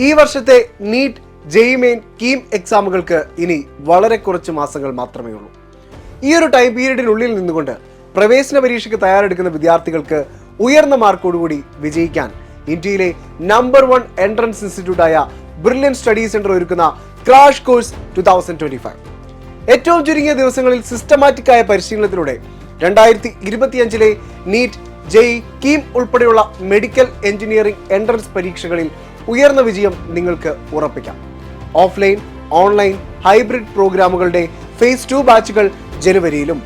ഈ വർഷത്തെ NEET, JEE, KEAM എക്സാമുകൾക്ക് ഇനി വളരെ കുറച്ച് മാസങ്ങൾ മാത്രമേ ഉള്ളൂ. ഈ ഒരു ടൈം പീരീഡിനുള്ളിൽ നിന്നുകൊണ്ട് പ്രവേശന പരീക്ഷയ്ക്ക് തയ്യാറെടുക്കുന്ന വിദ്യാർത്ഥികൾക്ക് ഉയർന്ന മാർക്കോടുകൂടി വിജയിക്കാൻ ഇന്ത്യയിലെ നമ്പർ 1 എൻട്രൻസ് ഇൻസ്റ്റിറ്റ്യൂട്ടായ ബ്രില്യൻ സ്റ്റഡി സെന്റർ ഒരുക്കുന്ന ക്രാഷ് കോഴ്സ് 2025. ഏറ്റവും ചുരുങ്ങിയ ദിവസങ്ങളിൽ സിസ്റ്റമാറ്റിക് ആയ പരിശീലനത്തിലൂടെ 2025 നീറ്റ്, ജെഇ, കീം ഉൾപ്പെടെയുള്ള മെഡിക്കൽ എഞ്ചിനീയറിംഗ് എൻട്രൻസ് പരീക്ഷകളിൽ ഉയർന്ന വിജയം നിങ്ങൾക്ക് ഉറപ്പിക്കാം. ഓഫ്ലൈൻ, ഓൺലൈൻ, ഹൈബ്രിഡ് പ്രോഗ്രാമുകളുടെ ഫേസ് 2 ബാച്ചുകൾ ജനുവരിയിലും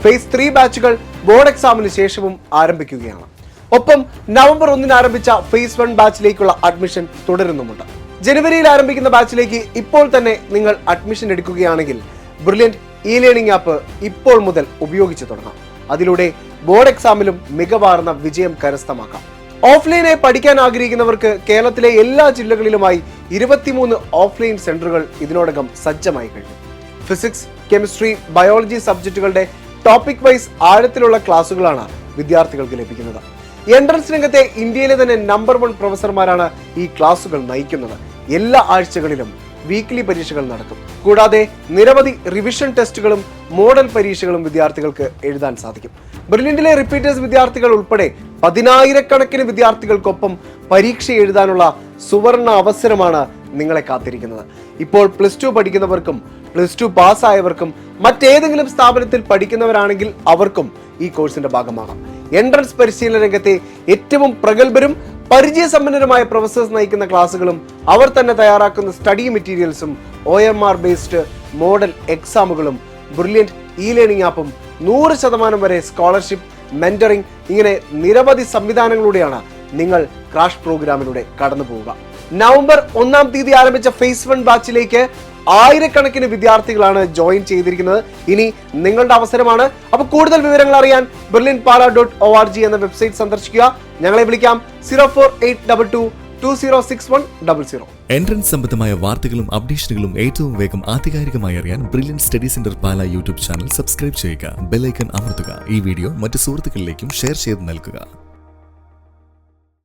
ഫേസ് 3 ബാച്ചുകൾ ബോർഡ് എക്സാമിന് ശേഷവും ആരംഭിക്കുകയാണ്. ഒപ്പം നവംബർ 1 ആരംഭിച്ച ഫേസ് 1 ബാച്ചിലേക്കുള്ള അഡ്മിഷൻ തുടരുന്നുമുണ്ട്. ജനുവരിയിൽ ആരംഭിക്കുന്ന ബാച്ചിലേക്ക് ഇപ്പോൾ തന്നെ നിങ്ങൾ അഡ്മിഷൻ എടുക്കുകയാണെങ്കിൽ ബ്രില്യൻറ്റ് ലേണിംഗ് ആപ്പ് ഇപ്പോൾ മുതൽ ഉപയോഗിച്ച് തുടങ്ങാം. അതിലൂടെ ബോർഡ് എക്സാമിലും മികവാർന്ന വിജയം കരസ്ഥമാക്കാം. ഓഫ്ലൈനായി പഠിക്കാൻ ആഗ്രഹിക്കുന്നവർക്ക് കേരളത്തിലെ എല്ലാ ജില്ലകളിലുമായി 23 ഓഫ്ലൈൻ സെന്ററുകൾ ഇതിനോടകം സജ്ജമായി കഴിഞ്ഞു. ഫിസിക്സ്, കെമിസ്ട്രി, ബയോളജി സബ്ജക്റ്റുകളുടെ ടോപ്പിക് വൈസ് ആഴത്തിലുള്ള ക്ലാസുകളാണ് വിദ്യാർത്ഥികൾക്ക് ലഭിക്കുന്നത്. എൻട്രൻസ് രംഗത്തെ ഇന്ത്യയിലെ തന്നെ നമ്പർ 1 പ്രൊഫസർമാരാണ് ഈ ക്ലാസുകൾ നയിക്കുന്നത്. എല്ലാ ആഴ്ചകളിലും വീക്ക്ലി പരീക്ഷകൾ നടക്കും. കൂടാതെ നിരവധി റിവിഷൻ ടെസ്റ്റുകളും മോഡൽ പരീക്ഷകളും വിദ്യാർത്ഥികൾക്ക് എഴുതാൻ സാധിക്കും. ബ്രില്യന്റിലെ റിപ്പീറ്റേഴ്സ് വിദ്യാർത്ഥികൾ ഉൾപ്പെടെ 10,000-കണക്കിന് വിദ്യാർത്ഥികൾക്കൊപ്പം പരീക്ഷ എഴുതാനുള്ള സുവർണ അവസരമാണ് നിങ്ങളെ കാത്തിരിക്കുന്നത്. ഇപ്പോൾ +2 പഠിക്കുന്നവർക്കും +2 പാസ്സായവർക്കും മറ്റേതെങ്കിലും സ്ഥാപനത്തിൽ പഠിക്കുന്നവരാണെങ്കിൽ അവർക്കും ഈ കോഴ്സിന്റെ ഭാഗമാകാം. എൻട്രൻസ് പരിശീലന രംഗത്തെ ഏറ്റവും പ്രഗത്ഭരും പരിചയസമ്പന്നരുമായ പ്രൊഫസേഴ്സ് നയിക്കുന്ന ക്ലാസുകളും അവർ തന്നെ തയ്യാറാക്കുന്ന സ്റ്റഡി മെറ്റീരിയൽസും OMR ബേസ്ഡ് മോഡൽ എക്സാമുകളും ബ്രില്യൻറ്റ് ലേണിംഗ് ആപ്പും 100% വരെ സ്കോളർഷിപ്പ്, മെന്ററിംഗ്, ഇങ്ങനെ നിരവധി സംവിധാനങ്ങളിലൂടെയാണ് നിങ്ങൾ ക്രാഷ് പ്രോഗ്രാമിലൂടെ കടന്നു പോവുക. നവംബർ 1 ആരംഭിച്ച ഫേസ് 1 ബാച്ചിലേക്ക് 1000-കണക്കിന് വിദ്യാർത്ഥികളാണ് ജോയിൻ ചെയ്തിരിക്കുന്നത്. ഇനി നിങ്ങളുടെ അവസരമാണ്. അപ്പോൾ കൂടുതൽ വിവരങ്ങൾ അറിയാൻ brilliantpala.org എന്ന വെബ്സൈറ്റ് സന്ദർശിക്കുക. ഞങ്ങളെ വിളിക്കാം 04822206100. എൻട്രൻസ് സംബന്ധമായ വാർത്തകളും അപ്ഡേഷനുകളും ഏറ്റവും വേഗം ആധികാരികമായി അറിയാൻ ബ്രില്യൻ സ്റ്റഡി സെന്റർ പാല യൂട്യൂബ് ചാനൽ സബ്സ്ക്രൈബ് ചെയ്യുക. ബെൽ ഐക്കൺ അമർത്തുക. ഈ വീഡിയോ മറ്റ് സുഹൃത്തുക്കളിലേക്കും ഷെയർ ചെയ്ത് നൽകുക.